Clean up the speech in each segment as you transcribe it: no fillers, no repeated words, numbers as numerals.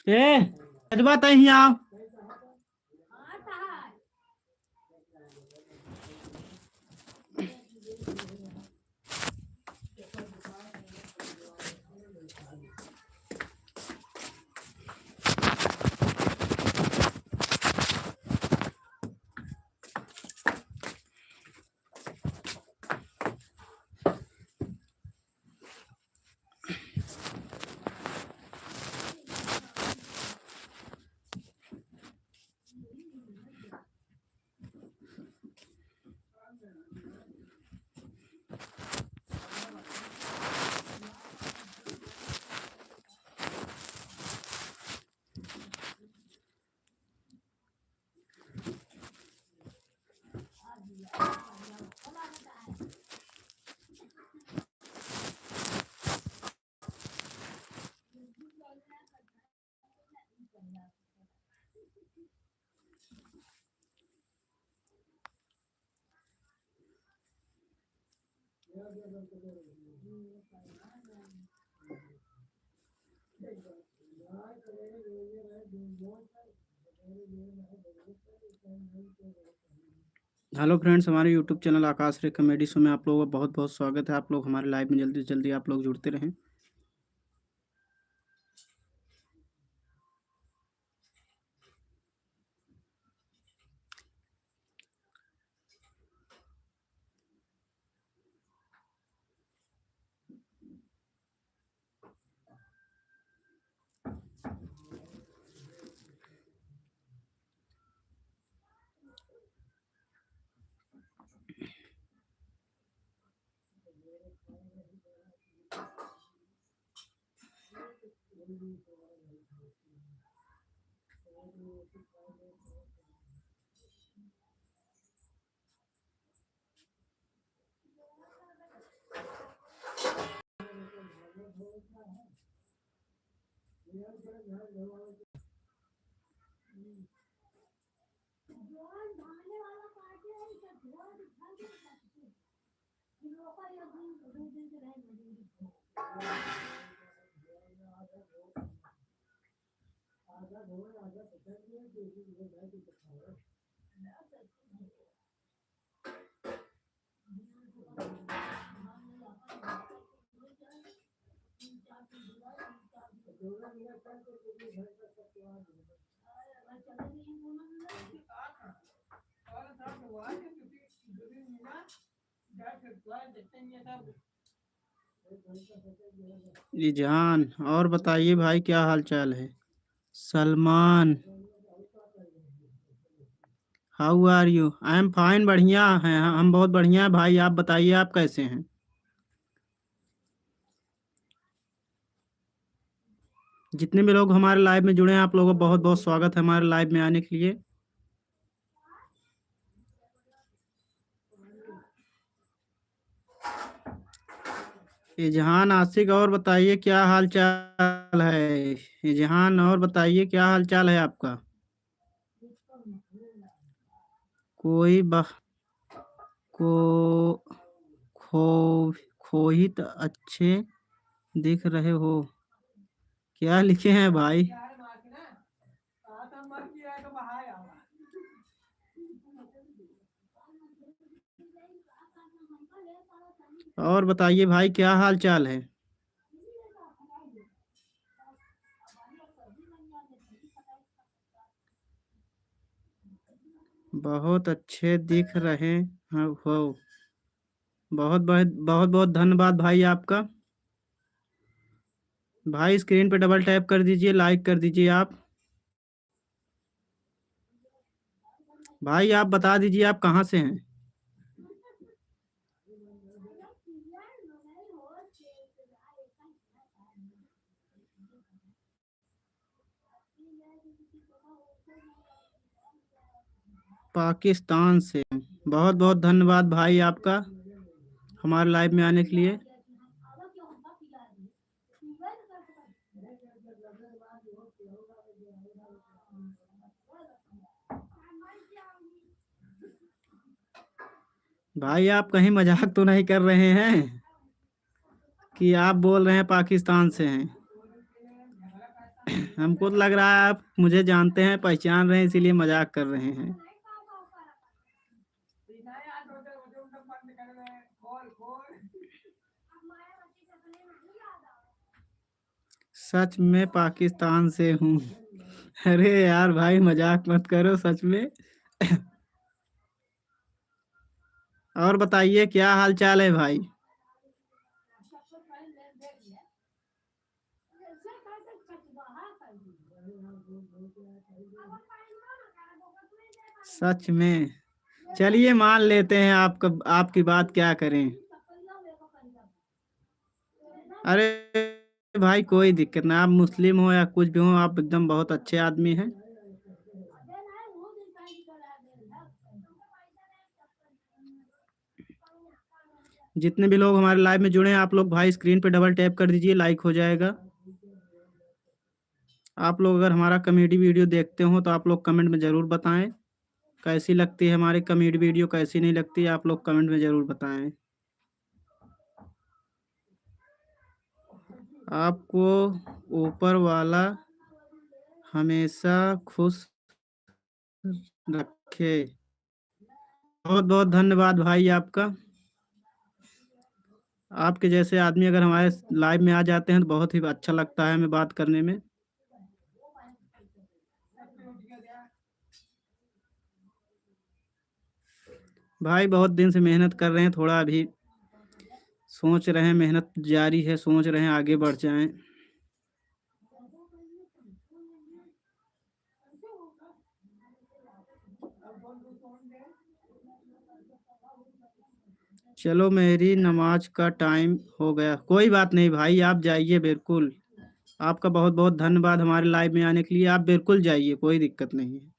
ए अजबा तही आओ। Hello friends, हमारे यूट्यूब चैनल आकाश रे कॉमेडी शो में आप लोगों का बहुत बहुत स्वागत है। आप लोग हमारे लाइव में जल्दी से जल्दी आप लोग जुड़ते रहें। ईजान, और बताइए भाई, क्या हाल चाल है? Salman, how are you? I am fine. बढ़िया हैं हम, बहुत बढ़िया हैं भाई। आप बताइए, आप कैसे हैं? जितने भी लोग हमारे लाइव में जुड़े हैं, आप लोगों का बहुत बहुत स्वागत है हमारे लाइव में आने के लिए। इजहान, आशिक, और बताइए क्या हाल चाल है? इजहान, और बताइए क्या हाल चाल है आपका? कोई बह को खो खोहित अच्छे दिख रहे हो। क्या लिखे हैं भाई? और बताइए भाई, क्या हाल चाल है? बहुत अच्छे दिख रहे हैं हो। बहुत बहुत बहुत बहुत धन्यवाद भाई आपका। भाई स्क्रीन पे डबल टैप कर दीजिए, लाइक कर दीजिए आप। भाई आप बता दीजिए आप कहाँ से हैं? पाकिस्तान से। बहुत बहुत धन्यवाद भाई आपका हमारे लाइव में आने के लिए। भाई आप कहीं मजाक तो नहीं कर रहे हैं कि आप बोल रहे हैं पाकिस्तान से हैं? हमको तो लग रहा है आप मुझे जानते हैं, पहचान रहे हैं, इसीलिए मजाक कर रहे हैं। सच में पाकिस्तान से हूँ। अरे यार भाई मजाक मत करो सच में। और बताइए क्या हाल चाल है भाई। सच में। चलिए मान लेते हैं आपका, आपकी बात क्या करें। अरे भाई कोई दिक्कत ना, आप मुस्लिम हो या कुछ भी हो, आप एकदम बहुत अच्छे आदमी हैं। जितने भी लोग हमारे लाइव में जुड़े हैं, आप लोग भाई स्क्रीन पे डबल टैप कर दीजिए, लाइक हो जाएगा। आप लोग अगर हमारा कॉमेडी वीडियो देखते हो तो आप लोग कमेंट में ज़रूर बताएं कैसी लगती है हमारी कॉमेडी वीडियो, कैसी नहीं लगती है, आप लोग कमेंट में ज़रूर बताएं। आपको ऊपर वाला हमेशा खुश रखे। बहुत बहुत धन्यवाद भाई आपका। आपके जैसे आदमी अगर हमारे लाइव में आ जाते हैं तो बहुत ही अच्छा लगता है हमें बात करने में। भाई बहुत दिन से मेहनत कर रहे हैं, थोड़ा अभी सोच रहे हैं, मेहनत जारी है, सोच रहे हैं आगे बढ़ जाएं। चलो मेरी नमाज का टाइम हो गया, कोई बात नहीं भाई, आप जाइए बिल्कुल। आपका बहुत बहुत धन्यवाद हमारे लाइव में आने के लिए, आप बिल्कुल जाइए, कोई दिक्कत नहीं है।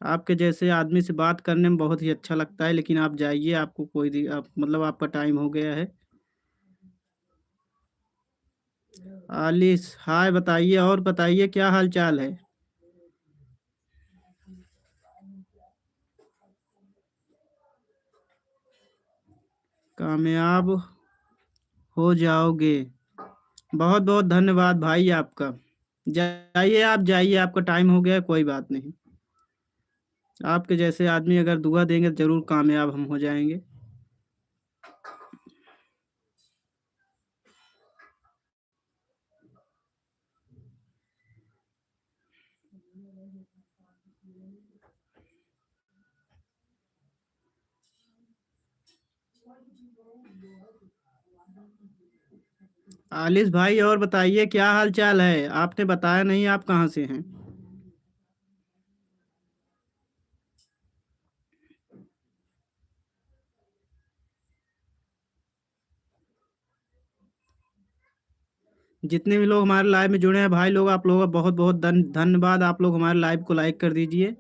आपके जैसे आदमी से बात करने में बहुत ही अच्छा लगता है, लेकिन आप जाइए, आपको आप मतलब आपका टाइम हो गया है। आलिस हाय, बताइए और बताइए क्या हाल चाल है। कामयाब हो जाओगे। बहुत बहुत धन्यवाद भाई आपका। जाइए, आप जाइए, आपका टाइम हो गया है, कोई बात नहीं। आपके जैसे आदमी अगर दुआ देंगे तो जरूर कामयाब हम हो जाएंगे। आलिस भाई और बताइए क्या हाल चाल है, आपने बताया नहीं आप कहाँ से हैं। जितने भी लोग हमारे लाइव में जुड़े हैं भाई लोग, आप लोगों का बहुत बहुत धन्यवाद, आप लोग हमारे लाइव को लाइक कर दीजिए।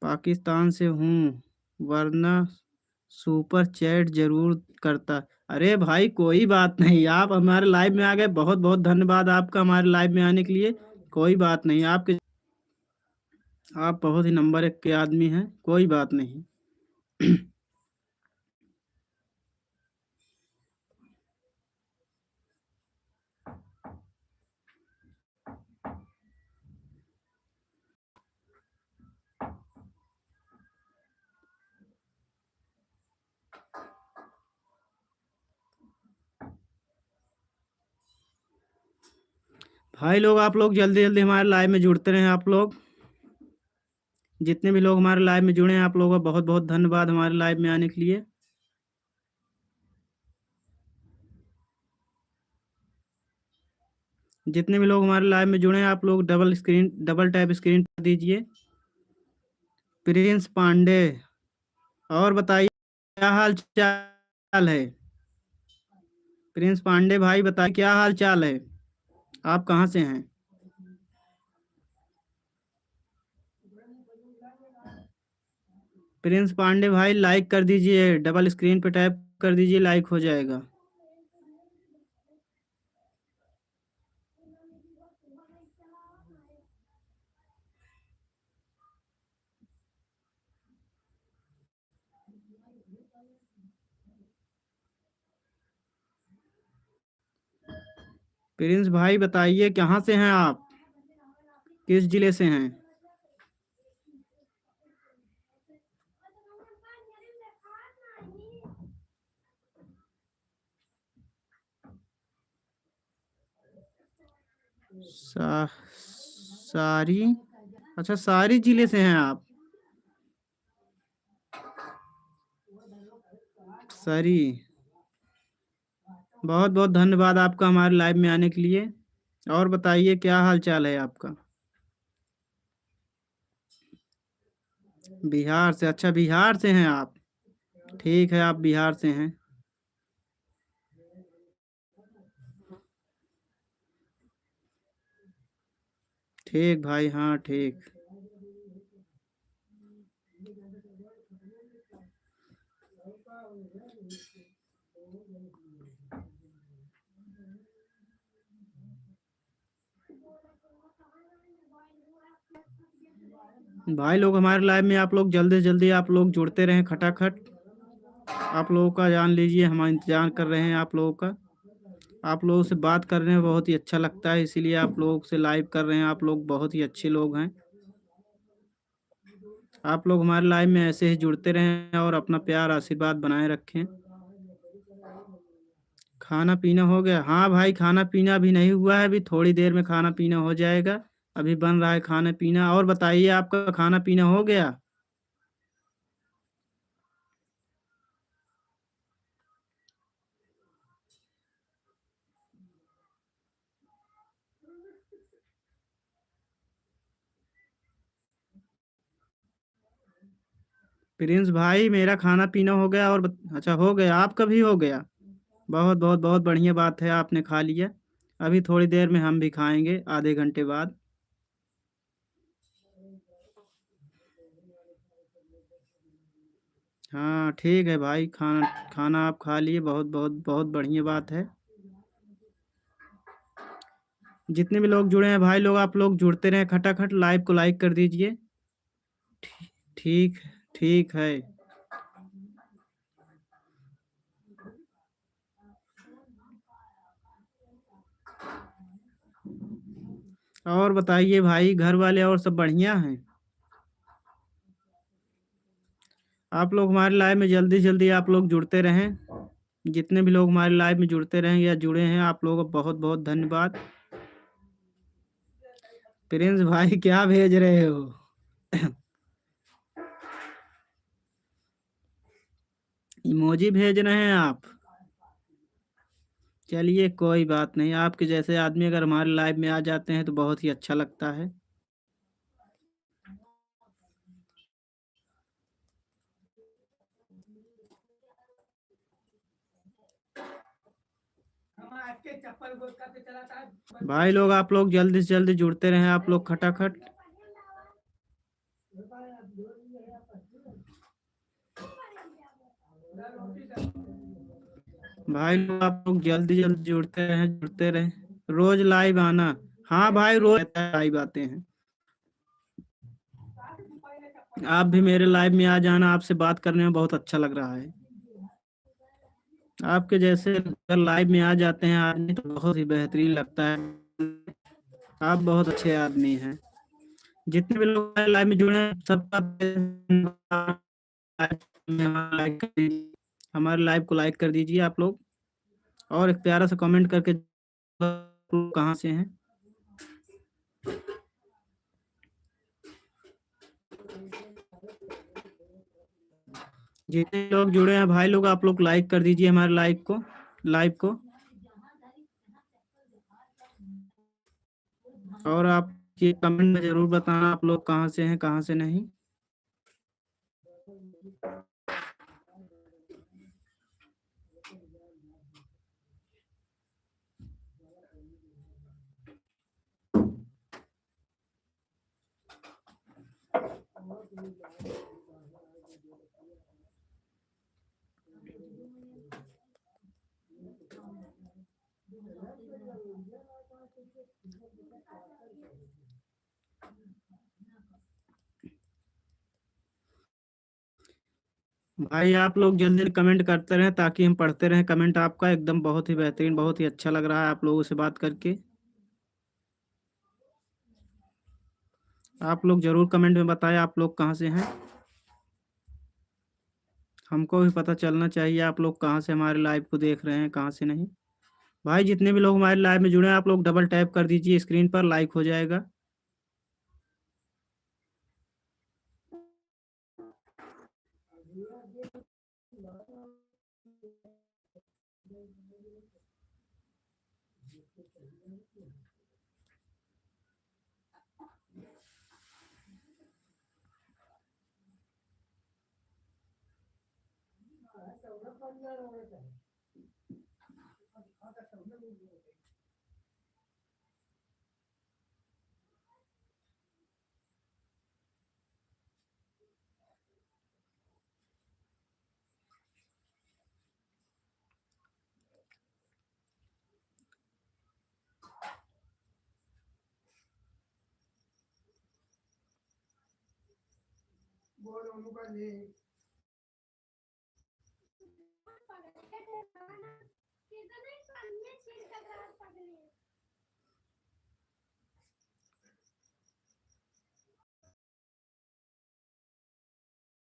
पाकिस्तान से हूँ, वरना सुपर चैट जरूर करता। अरे भाई कोई बात नहीं, आप हमारे लाइव में आ गए, बहुत बहुत धन्यवाद आपका हमारे लाइव में आने के लिए। कोई बात नहीं, आपके आप बहुत ही नंबर एक के आदमी हैं, कोई बात नहीं। भाई लोग आप लोग जल्दी जल्दी हमारे लाइव में जुड़ते रहें आप लोग। जितने भी लोग हमारे लाइव में जुड़े हैं, आप लोगों का बहुत बहुत धन्यवाद हमारे लाइव में आने के लिए। जितने भी लोग हमारे लाइव में जुड़े हैं, आप लोग डबल टैप स्क्रीन पर दीजिए। प्रिंस पांडे, और बताइए क्या हाल चाल है। प्रिंस पांडे भाई बताइए क्या हाल चाल है, आप कहाँ से हैं। प्रिंस पांडे भाई लाइक कर दीजिए, डबल स्क्रीन पे टैप कर दीजिए, लाइक हो जाएगा। प्रिंस भाई बताइए कहाँ से हैं आप, किस जिले से हैं? सा, सारी, अच्छा सारी जिले से हैं आप। सरी, बहुत बहुत धन्यवाद आपका हमारे लाइव में आने के लिए। और बताइए क्या हाल चाल है आपका? बिहार से, अच्छा बिहार से हैं आप। ठीक है, आप बिहार से हैं। ठीक भाई, हाँ ठीक। भाई लोग हमारे लाइव में आप लोग जल्दी से जल्दी आप लोग जुड़ते रहें खटाखट। आप लोगों का जान लीजिए हम इंतजार कर रहे हैं आप लोगों का। आप लोगों से बात करने में बहुत ही अच्छा लगता है, इसीलिए आप लोग से लाइव कर रहे हैं। आप लोग बहुत ही अच्छे लोग हैं। आप लोग हमारे लाइव में ऐसे ही जुड़ते रहें और अपना प्यार आशीर्वाद बनाए रखें। खाना पीना हो गया? हाँ भाई, खाना पीना अभी नहीं हुआ है, अभी थोड़ी देर में खाना पीना हो जाएगा। अभी बन रहा है खाना पीना। और बताइए आपका खाना पीना हो गया? प्रिंस भाई मेरा खाना पीना हो गया। और अच्छा हो गया, आपका भी हो गया? बहुत बहुत बहुत बढ़िया बात है, आपने खा लिया। अभी थोड़ी देर में हम भी खाएंगे, आधे घंटे बाद। हाँ ठीक है भाई, खाना खाना आप खा लिए, बहुत बहुत बहुत बढ़िया बात है। जितने भी लोग जुड़े हैं भाई लोग, आप लोग जुड़ते रहें खटाखट, लाइव को लाइक कर दीजिए। ठीक, ठीक है। और बताइए भाई, घर वाले और सब बढ़िया हैं? आप लोग हमारे लाइव में जल्दी जल्दी आप लोग जुड़ते रहें। जितने भी लोग हमारे लाइव में जुड़ते रहें या जुड़े हैं, आप लोगों को बहुत बहुत धन्यवाद। प्रिंस भाई क्या भेज रहे हो? इमोजी भेज रहे हैं आप? चलिए कोई बात नहीं, आपके जैसे आदमी अगर हमारे लाइव में आ जाते हैं तो बहुत ही अच्छा लगता है। भाई लोग आप लोग जल्दी से जल्दी जुड़ते रहें, आप लोग खटाखट। भाई लोग आप लोग जल्दी जल्दी जुड़ते रहें, जुड़ते रहें। रोज लाइव आना। हाँ भाई, रोज लाइव आते हैं। आप भी मेरे लाइव में आ जाना, आपसे बात करने में बहुत अच्छा लग रहा है। आपके जैसे अगर लाइव में आ जाते हैं आदमी तो बहुत ही बेहतरीन लगता है। आप बहुत अच्छे आदमी हैं। जितने भी लोग लाइव में जुड़े हैं सबका लाइक कर दीजिए, हमारे लाइव को लाइक कर दीजिए आप लोग। और एक प्यारा सा कमेंट करके कहाँ से हैं। जितने लोग जुड़े हैं भाई लोग, आप लोग लाइक कर दीजिए हमारे लाइव को। और आप ये कमेंट में जरूर बताना आप लोग कहाँ से हैं कहाँ से नहीं। भाई आप लोग जल्दी जल्दी कमेंट करते रहें ताकि हम पढ़ते रहें कमेंट आपका। एकदम बहुत ही बेहतरीन, बहुत ही अच्छा लग रहा है आप लोगों से बात करके। आप लोग जरूर कमेंट में बताएं आप लोग कहाँ से हैं। हमको भी पता चलना चाहिए आप लोग कहाँ से हमारे लाइव को देख रहे हैं, कहाँ से नहीं। भाई जितने भी लोग हमारे लाइव में जुड़े हैं आप लोग डबल टैप कर दीजिए, स्क्रीन पर लाइक हो जाएगा।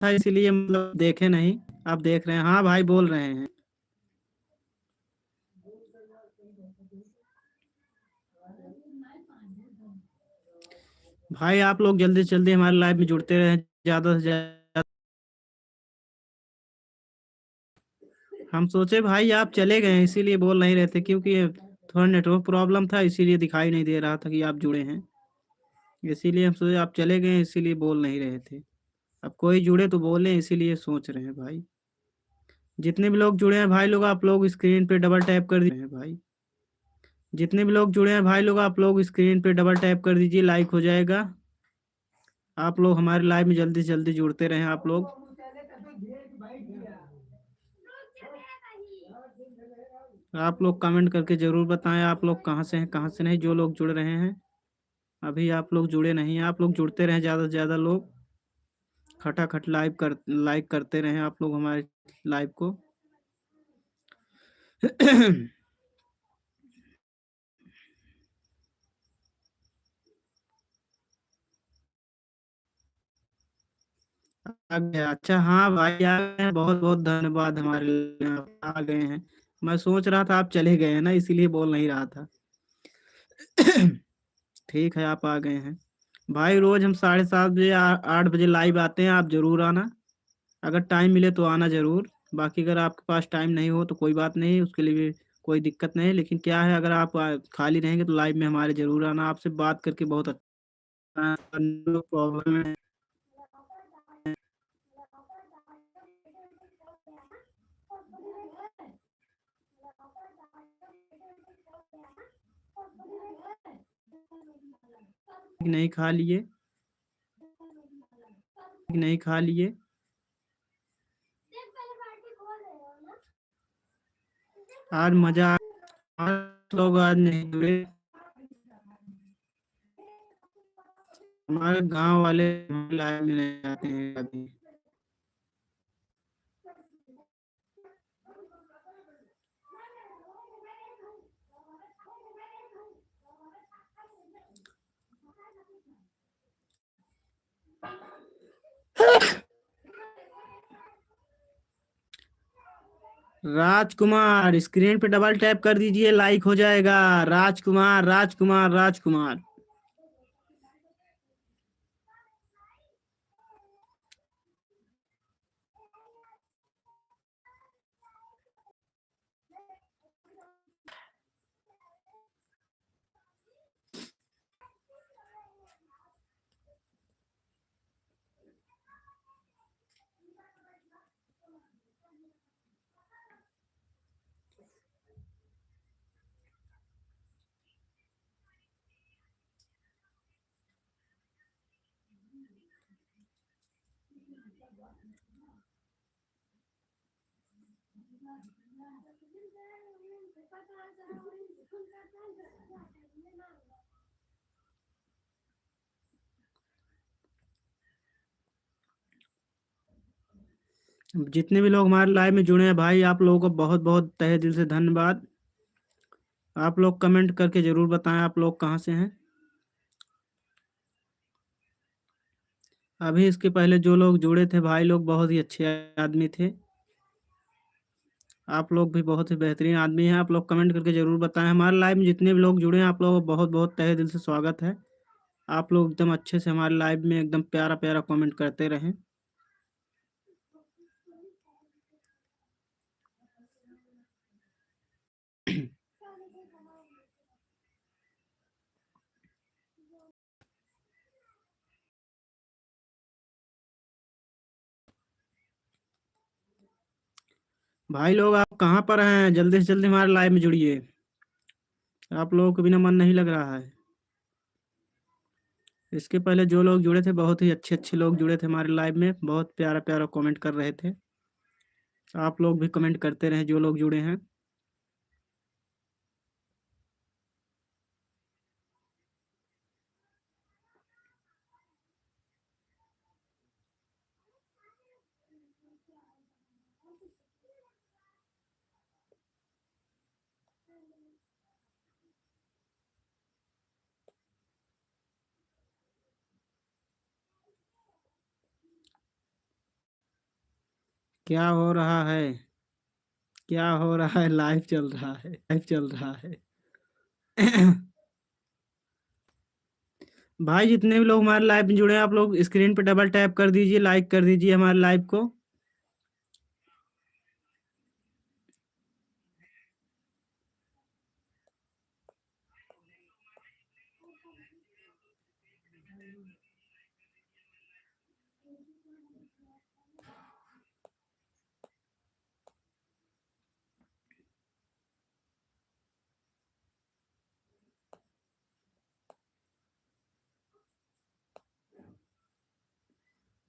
था इसीलिए मतलब देखे नहीं। आप देख रहे हैं, हाँ भाई बोल रहे हैं। भाई आप लोग जल्दी से जल्दी हमारे लाइव में जुड़ते रहे ज्यादा से ज्यादा। हम सोचे भाई आप चले गए हैं इसीलिए बोल नहीं रहे थे, क्योंकि थोड़ा नेटवर्क प्रॉब्लम था इसीलिए दिखाई नहीं दे रहा था कि आप जुड़े हैं। इसीलिए हम सोचे आप चले गए हैं इसीलिए बोल नहीं रहे थे। अब कोई जुड़े तो बोले, इसीलिए सोच रहे हैं भाई। जितने भी लोग जुड़े हैं भाई लोग आप लोग स्क्रीन पे डबल टैप कर दीजिए भाई। जितने भी लोग जुड़े हैं भाई लोग आप लोग स्क्रीन पे डबल टैप कर दीजिए, लाइक हो जाएगा। आप लोग हमारे लाइव में जल्दी से जल्दी जुड़ते रहें आप लोग। आप लोग कमेंट करके जरूर बताएं आप लोग कहाँ से हैं कहाँ से नहीं, जो लोग जुड़ रहे हैं। अभी आप लोग जुड़े नहीं हैं, आप लोग जुड़ते रहें ज़्यादा से ज़्यादा लोग। खटाखट लाइक करते रहें आप लोग हमारे लाइव को। आ गया, अच्छा हाँ भाई आ गए हैं, बहुत बहुत धन्यवाद हमारे लिए आप आ गए हैं। मैं सोच रहा था आप चले गए हैं ना, इसीलिए बोल नहीं रहा था। ठीक है आप आ गए हैं। भाई रोज हम 7:30 बजे 8 बजे लाइव आते हैं, आप जरूर आना। अगर टाइम मिले तो आना जरूर। बाकी अगर आपके पास टाइम नहीं हो तो कोई बात नहीं, उसके लिए भी कोई दिक्कत नहीं। लेकिन क्या है, अगर आप खाली रहेंगे तो लाइव में हमारे जरूर आना। आपसे बात करके बहुत अच्छा प्रॉब्लम है। नहीं खा लिए, नहीं खा लिए। आज मजा, आज लोग आज नहीं जुड़े। हमारे गांव वाले हमारे लाइव में नहीं आते हैं अभी। राजकुमार स्क्रीन पे डबल टैप कर दीजिए, लाइक हो जाएगा। राजकुमार राजकुमार राजकुमार। जितने भी लोग हमारे लाइव में जुड़े हैं भाई, आप लोगों को बहुत बहुत तहे दिल से धन्यवाद। आप लोग कमेंट करके ज़रूर बताएं आप लोग कहाँ से हैं। अभी इसके पहले जो लोग जुड़े थे भाई लोग बहुत ही अच्छे आदमी थे। आप लोग भी बहुत ही बेहतरीन आदमी हैं। आप लोग कमेंट करके ज़रूर बताएं। हमारे लाइव में जितने भी लोग जुड़े हैं आप लोगों को बहुत बहुत तहे दिल से स्वागत है। आप लोग एकदम अच्छे से हमारे लाइव में एकदम प्यारा प्यारा कमेंट करते रहें। भाई लोग आप कहाँ पर हैं? जल्दी से जल्दी हमारे लाइव में जुड़िए। आप लोगों को बिना मन नहीं लग रहा है। इसके पहले जो लोग जुड़े थे बहुत ही अच्छे अच्छे लोग जुड़े थे हमारे लाइव में, बहुत प्यारा प्यारा कमेंट कर रहे थे। आप लोग भी कमेंट करते रहें जो लोग जुड़े हैं। क्या हो रहा है? क्या हो रहा है? लाइव चल रहा है, लाइव चल रहा है। भाई जितने भी लोग हमारे लाइव में जुड़े हैं आप लोग स्क्रीन पे डबल टैप कर दीजिए, लाइक कर दीजिए हमारे लाइव को।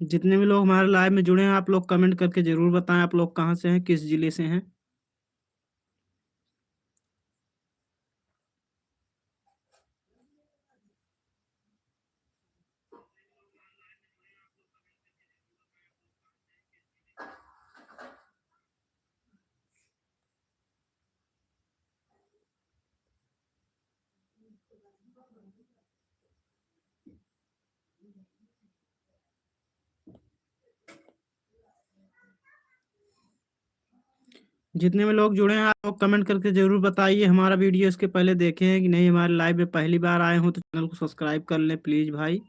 जितने भी लोग हमारे लाइव में जुड़े हैं आप लोग कमेंट करके जरूर बताएं आप लोग कहाँ से हैं, किस जिले से हैं। जितने भी लोग जुड़े हैं आप लोग कमेंट करके जरूर बताइए हमारा वीडियो इसके पहले देखे हैं कि नहीं। हमारे लाइव में पहली बार आए हो तो चैनल को सब्सक्राइब कर लें प्लीज़ भाई।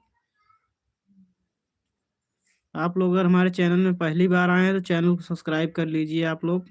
आप लोग अगर हमारे चैनल में पहली बार आए हैं तो चैनल को सब्सक्राइब कर लीजिए आप लोग।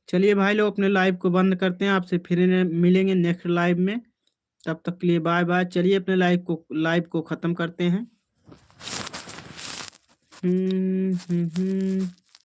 चलिए भाई लोग अपने लाइव को बंद करते हैं, आपसे फिर मिलेंगे नेक्स्ट लाइव में। तब तक के लिए बाय बाय। चलिए अपने लाइव को ख़त्म करते हैं।